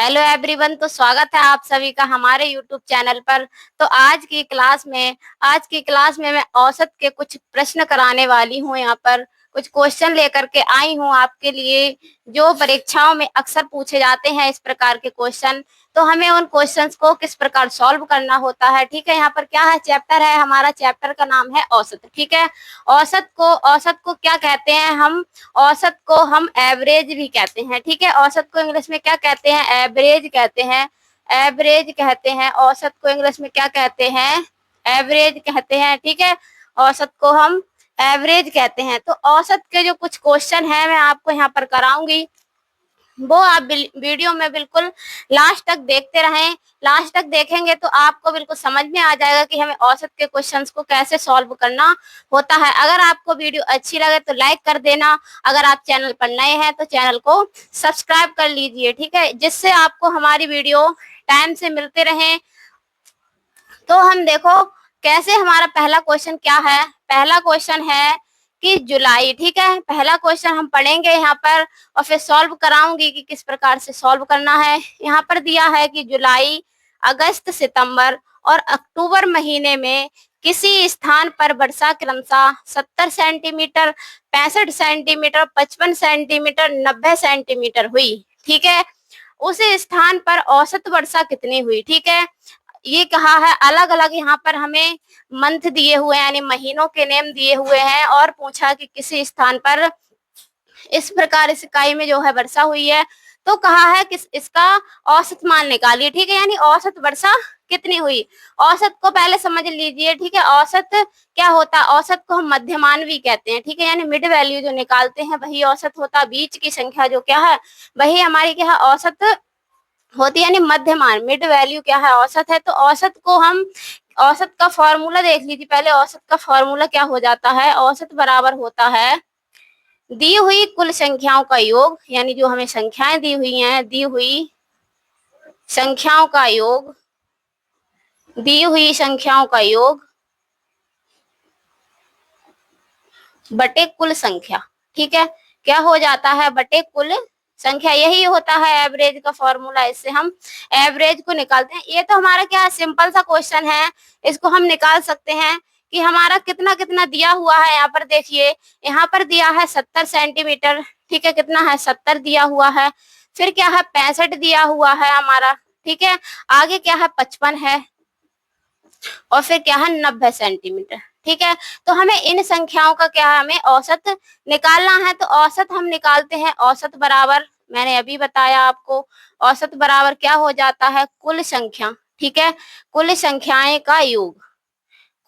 Hello everyone. तो स्वागत है आप सभी का हमारे यूट्यूब चैनल पर। तो आज की क्लास में मैं औसत के कुछ प्रश्न कराने वाली हूँ। यहाँ पर कुछ क्वेश्चन लेकर के आई हूँ आपके लिए, जो परीक्षाओं में अक्सर पूछे जाते हैं इस प्रकार के क्वेश्चन। तो हमें उन क्वेश्चंस को किस प्रकार सॉल्व करना होता है। ठीक है, यहाँ पर क्या है, चैप्टर है, हमारा चैप्टर का नाम है औसत। ठीक है, औसत को क्या कहते हैं हम? औसत को हम एवरेज भी कहते हैं। ठीक है, औसत को इंग्लिश में क्या कहते हैं? एवरेज कहते हैं। एवरेज कहते हैं औसत को इंग्लिश में क्या कहते हैं? एवरेज कहते हैं। ठीक है, औसत को हम एवरेज कहते हैं। तो औसत के जो कुछ क्वेश्चन है मैं आपको यहाँ पर कराऊंगी, वो आप वीडियो में बिल्कुल लास्ट तक देखते रहें। लास्ट तक देखेंगे तो आपको बिल्कुल समझ में आ जाएगा कि हमें औसत के क्वेश्चंस को कैसे सॉल्व करना होता है। अगर आपको वीडियो अच्छी लगे तो लाइक कर देना। अगर आप चैनल पर नए हैं तो चैनल को सब्सक्राइब कर लीजिए। ठीक है, जिससे आपको हमारी वीडियो टाइम से मिलते रहें। तो हम देखो कैसे, हमारा पहला क्वेश्चन क्या है? पहला क्वेश्चन है कि जुलाई। ठीक है, पहला क्वेश्चन हम पढ़ेंगे यहाँ पर और फिर सॉल्व कराऊंगी कि किस प्रकार से सॉल्व करना है। यहाँ पर दिया है कि जुलाई, अगस्त, सितंबर और अक्टूबर महीने में किसी स्थान पर वर्षा क्रमशः 70 सेंटीमीटर, 65 सेंटीमीटर, 55 सेंटीमीटर, 90 सेंटीमीटर हुई। ठीक है, उस स्थान पर औसत वर्षा कितनी हुई? ठीक है, ये कहा है अलग अलग, यहाँ पर हमें मंथ दिए हुए हैं, यानी महीनों के नेम दिए हुए हैं, और पूछा कि किसी स्थान पर इस प्रकार इस इकाई में जो है वर्षा हुई है। तो कहा है कि इसका औसत मान निकालिए। ठीक है, यानी औसत वर्षा कितनी हुई। औसत को पहले समझ लीजिए। ठीक है, औसत क्या होता है? औसत को हम मध्यमान भी कहते हैं। ठीक है, यानी मिड वैल्यू जो निकालते हैं वही औसत होता है। बीच की संख्या जो क्या है वही हमारी क्या है? औसत होती है, यानी मध्यमान, मिड वैल्यू क्या है? औसत है। तो औसत को हम, औसत का फॉर्मूला देख लीजिए पहले। औसत का फॉर्मूला क्या हो जाता है? औसत बराबर होता है दी हुई कुल संख्याओं का योग, यानी जो हमें संख्याएं दी हुई हैं, दी हुई संख्याओं का योग, दी हुई संख्याओं का योग बटे कुल संख्या। ठीक है, क्या हो जाता है? बटे कुल संख्या। यही होता है एवरेज का फॉर्मूला। इससे हम एवरेज को निकालते हैं। ये तो हमारा क्या है, सिंपल सा क्वेश्चन है। इसको हम निकाल सकते हैं कि हमारा कितना कितना दिया हुआ है। यहाँ पर देखिए, यहाँ पर दिया है 70 सेंटीमीटर। ठीक है, कितना है? 70 दिया हुआ है। फिर क्या है? 65 दिया हुआ है हमारा। ठीक है, आगे क्या है? 55 है, और फिर क्या है? 90 सेंटीमीटर। ठीक है, तो हमें इन संख्याओं का क्या है? हमें औसत निकालना है। तो औसत हम निकालते हैं। औसत बराबर, मैंने अभी बताया आपको, औसत बराबर क्या हो जाता है? कुल संख्या। ठीक है, कुल संख्याएं का योग,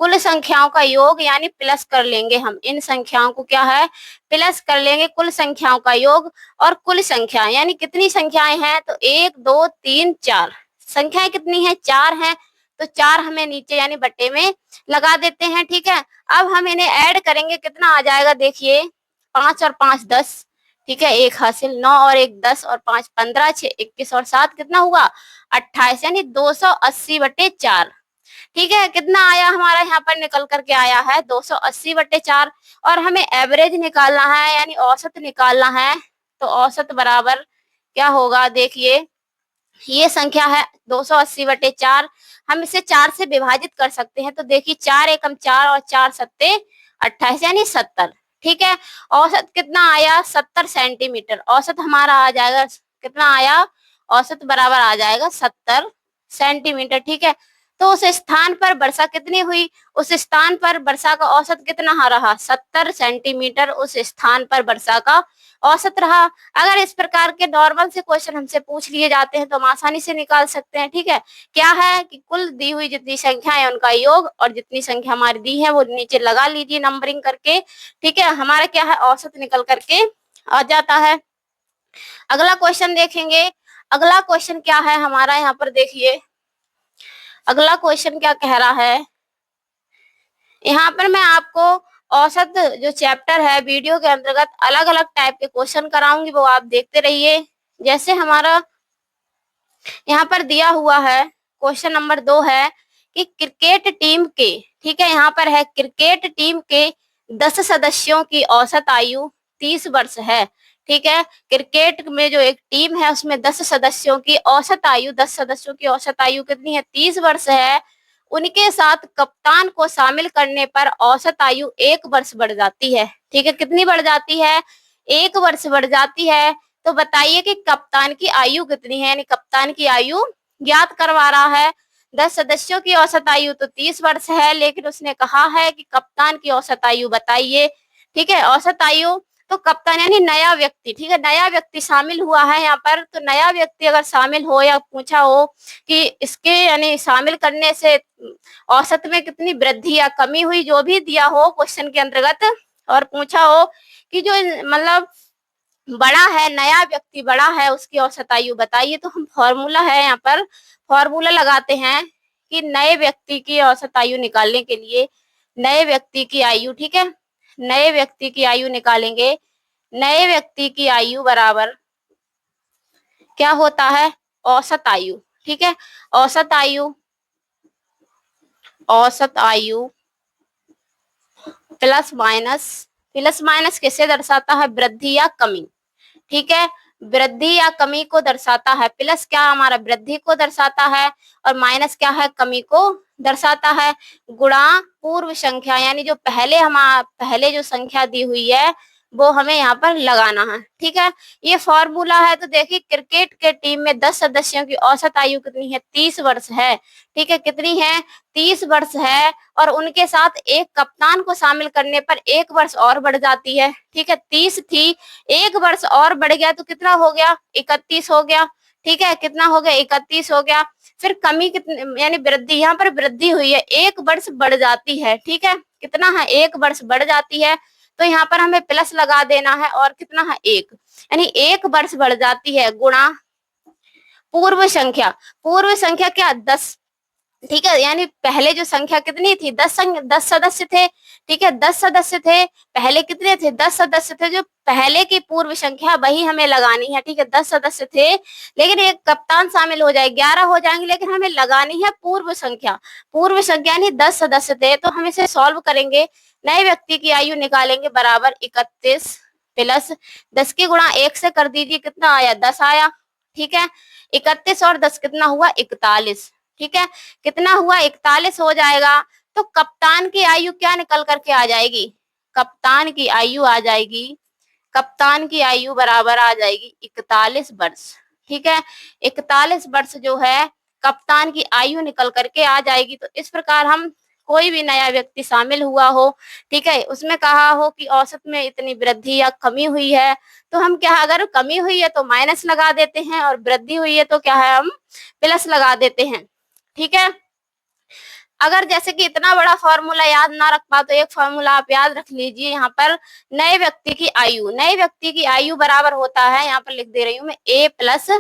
कुल संख्याओं का योग, यानी प्लस कर लेंगे हम इन संख्याओं को। क्या है? प्लस कर लेंगे कुल संख्याओं का योग। और कुल संख्या यानी कितनी संख्याएं हैं? तो 1 2 3 4 संख्याएं कितनी है? 4 हैं। तो 4 हमें नीचे यानी बट्टे में लगा देते हैं। ठीक है, अब हम इन्हें ऐड करेंगे, कितना आ जाएगा? देखिए, 5 और 5 10। ठीक है, 1 हासिल, 9 और 1 10 और 5 15, 6 21 और 7 कितना हुआ? 28, यानी 280/4। ठीक है, कितना आया हमारा? यहाँ पर निकल करके आया है 280/4। और हमें एवरेज निकालना है, यानी औसत निकालना है। तो औसत बराबर क्या होगा? देखिए, ये संख्या है 280/4। हम इसे 4 से विभाजित कर सकते हैं। तो देखिए, 4 एकम 4 और 4 सत्ते 28, यानी 70। ठीक है, औसत कितना आया? 70 सेंटीमीटर। औसत हमारा आ जाएगा, कितना आया? औसत बराबर आ जाएगा 70 सेंटीमीटर। ठीक है, तो उस स्थान पर वर्षा कितनी हुई? उस स्थान पर वर्षा का औसत कितना रहा? 70 सेंटीमीटर उस स्थान पर वर्षा का औसत रहा। अगर इस प्रकार के नॉर्मल से क्वेश्चन हमसे पूछ लिए जाते हैं तो हम आसानी से निकाल सकते हैं। ठीक है, क्या है कि कुल दी हुई जितनी संख्या है उनका योग, और जितनी संख्या हमारी दी है वो नीचे लगा लीजिए नंबरिंग करके। ठीक है, हमारा क्या है? औसत निकल करके आ जाता है। अगला क्वेश्चन देखेंगे। अगला क्वेश्चन क्या है हमारा? यहाँ पर देखिए, अगला क्वेश्चन क्या कह रहा है। यहाँ पर मैं आपको औसत जो चैप्टर है, वीडियो के अंतर्गत अलग अलग टाइप के क्वेश्चन कराऊंगी, वो आप देखते रहिए। जैसे हमारा यहाँ पर दिया हुआ है, क्वेश्चन नंबर 2 है कि क्रिकेट टीम के, ठीक है, यहाँ पर है क्रिकेट टीम के 10 सदस्यों की औसत आयु 30 वर्ष है। ठीक है। क्रिकेट में जो एक टीम है उसमें 10 सदस्यों की औसत आयु 10 सदस्यों की औसत आयु कितनी है? 30 वर्ष है। उनके साथ कप्तान को शामिल करने पर औसत आयु 1 वर्ष बढ़ जाती है। ठीक है, कितनी बढ़ जाती है? 1 वर्ष बढ़ जाती है। तो बताइए कि कप्तान की आयु कितनी है, यानी कप्तान की आयु ज्ञात करवा रहा है। 10 सदस्यों की औसत आयु तो 30 वर्ष है, लेकिन उसने कहा है कि कप्तान की औसत आयु बताइए। ठीक है, औसत आयु तो कप्तान यानी नया व्यक्ति, ठीक है, नया व्यक्ति शामिल हुआ है यहाँ पर। तो नया व्यक्ति अगर शामिल हो या पूछा हो कि इसके यानी शामिल करने से औसत में कितनी वृद्धि या कमी हुई, जो भी दिया हो क्वेश्चन के अंतर्गत, और पूछा हो कि जो मतलब बड़ा है, नया व्यक्ति बड़ा है, उसकी औसत आयु बताइए, तो हम फॉर्मूला है यहाँ पर, फॉर्मूला लगाते हैं कि नए व्यक्ति की औसत आयु निकालने के लिए नए व्यक्ति की आयु, ठीक है, नए व्यक्ति की आयु निकालेंगे। नए व्यक्ति की आयु बराबर क्या होता है? औसत आयु। ठीक है, औसत आयु, औसत आयु प्लस माइनस, प्लस माइनस किसे दर्शाता है? वृद्धि या कमी। ठीक है, वृद्धि या कमी को दर्शाता है। प्लस क्या हमारा वृद्धि को दर्शाता है, और माइनस क्या है? कमी को दर्शाता है। गुणा पूर्व संख्या, यानी जो पहले जो संख्या दी हुई है वो हमें यहाँ पर लगाना है। ठीक है, ये फॉर्मूला है। तो देखिए क्रिकेट के टीम में 10 सदस्यों की औसत आयु कितनी है? 30 वर्ष है। ठीक है, कितनी है? 30 वर्ष है। और उनके साथ एक कप्तान को शामिल करने पर 1 वर्ष और बढ़ जाती है। ठीक है, 30 थी, 1 वर्ष और बढ़ गया तो कितना हो गया? 31 हो गया। ठीक है, कितना हो गया? 31 हो गया। फिर कमी कितनी, यानी वृद्धि, यहाँ पर वृद्धि हुई है, 1 वर्ष बढ़ जाती है। ठीक है, कितना है? 1 वर्ष बढ़ जाती है। तो यहाँ पर हमें प्लस लगा देना है, और कितना है? 1, यानी 1 वर्ष बढ़ जाती है। गुणा पूर्व संख्या, पूर्व संख्या क्या? 10। ठीक है, यानी पहले जो संख्या कितनी थी? 10 सदस्य थे। ठीक है, 10 सदस्य थे। पहले कितने थे? 10 सदस्य थे। जो पहले की पूर्व संख्या वही हमें लगानी है। ठीक है, 10 सदस्य थे, लेकिन एक कप्तान शामिल हो जाए, 11 हो जाएंगे, लेकिन हमें लगानी है पूर्व संख्या। पूर्व संख्या यानी 10 सदस्य थे। तो हम इसे सॉल्व करेंगे, नए व्यक्ति की आयु निकालेंगे बराबर 31 प्लस 10 की गुणा 1 से कर दीजिए, कितना आया? 10 आया। ठीक है, 31 और 10 कितना हुआ? 41। ठीक है, कितना हुआ? 41 हो जाएगा। तो कप्तान की आयु क्या निकल करके आ जाएगी? कप्तान की आयु आ जाएगी, कप्तान की आयु बराबर आ जाएगी 41 वर्ष। ठीक है, 41 वर्ष जो है कप्तान की आयु निकल करके आ जाएगी। तो इस प्रकार हम कोई भी नया व्यक्ति शामिल हुआ हो, ठीक है, उसमें कहा हो कि औसत में इतनी वृद्धि या कमी हुई है, तो हम क्या, अगर कमी हुई है तो माइनस लगा देते हैं, और वृद्धि हुई है तो क्या है? हम प्लस लगा देते हैं। ठीक है, अगर जैसे कि इतना बड़ा फॉर्मूला याद ना रख पाओ तो एक फॉर्मूला आप याद रख लीजिए। यहाँ पर नए व्यक्ति की आयु, नए व्यक्ति की आयु बराबर होता है, यहाँ पर लिख दे रही हूँ मैं, ए प्लस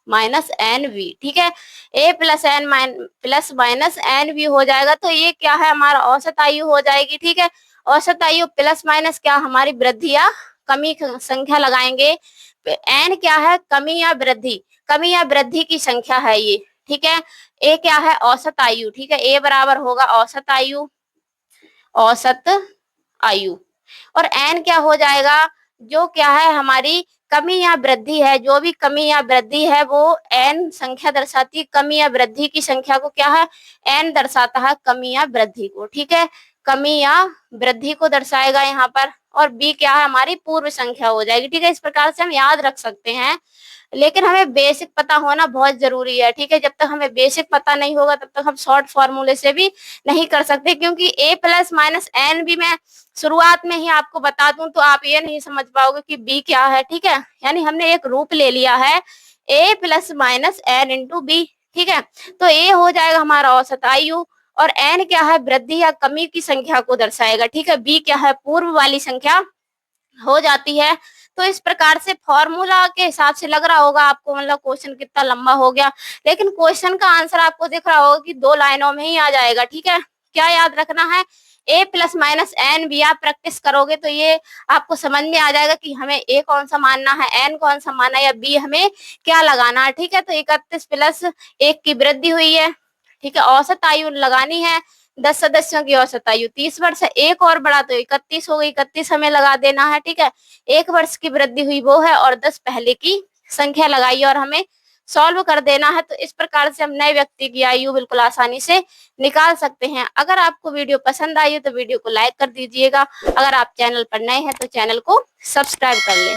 माइनस एन वी। ठीक है, A plus minus N V हो जाएगा। तो ये क्या है? हमारा औसत आयु हो जाएगी। ठीक है, औसत आयु प्लस माइनस क्या? हमारी वृद्धि या कमी संख्या लगाएंगे। एन क्या है? कमी या वृद्धि, कमी या वृद्धि की संख्या है ये। ठीक है, ए क्या है? औसत आयु। ठीक है, ए बराबर होगा औसत आयु, औसत आयु, और एन क्या हो जाएगा? जो क्या है? हमारी कमी या वृद्धि है, जो भी कमी या वृद्धि है वो एन संख्या दर्शाती है। कमी या वृद्धि की संख्या को क्या है? एन दर्शाता है कमी या वृद्धि को। ठीक है, कमी या वृद्धि को दर्शाएगा यहाँ पर। और बी क्या है? हमारी पूर्व संख्या हो जाएगी। ठीक है, इस प्रकार से हम याद रख सकते हैं, लेकिन हमें बेसिक पता होना बहुत जरूरी है। ठीक है, जब तक हमें बेसिक पता नहीं होगा तब तक हम शॉर्ट फॉर्मूले से भी नहीं कर सकते, क्योंकि ए प्लस माइनस एन भी मैं शुरुआत में ही आपको बता दूं तो आप ये नहीं समझ पाओगे कि बी क्या है। ठीक है, यानी हमने एक रूप ले लिया है, A plus minus N into B. ठीक है, तो ए हो जाएगा हमारा औसत आयु, और एन क्या है? वृद्धि या कमी की संख्या को दर्शाएगा। ठीक है, बी क्या है? पूर्व वाली संख्या हो जाती है। तो इस प्रकार से फॉर्मूला के हिसाब से लग रहा होगा आपको, मतलब क्वेश्चन कितना लंबा हो गया, लेकिन क्वेश्चन का आंसर आपको दिख रहा होगा कि 2 लाइनों में ही आ जाएगा। ठीक है, क्या याद रखना है? A plus minus N B. आप प्रैक्टिस करोगे तो ये आपको समझ में आ जाएगा कि हमें ए कौन सा मानना है, एन कौन सा मानना है, या बी हमें क्या लगाना है। ठीक है, तो 31 प्लस 1 की वृद्धि हुई है। ठीक है, औसत आयु लगानी है, 10 सदस्यों की औसत आयु 30 वर्ष है, एक और बढ़ा तो 31 हो गई, 31 हमें लगा देना है। ठीक है, 1 वर्ष की वृद्धि हुई वो है, और 10 पहले की संख्या लगाई और हमें सॉल्व कर देना है। तो इस प्रकार से हम नए व्यक्ति की आयु बिल्कुल आसानी से निकाल सकते हैं। अगर आपको वीडियो पसंद आई है तो वीडियो को लाइक कर दीजिएगा। अगर आप चैनल पर नए हैं तो चैनल को सब्सक्राइब कर लें।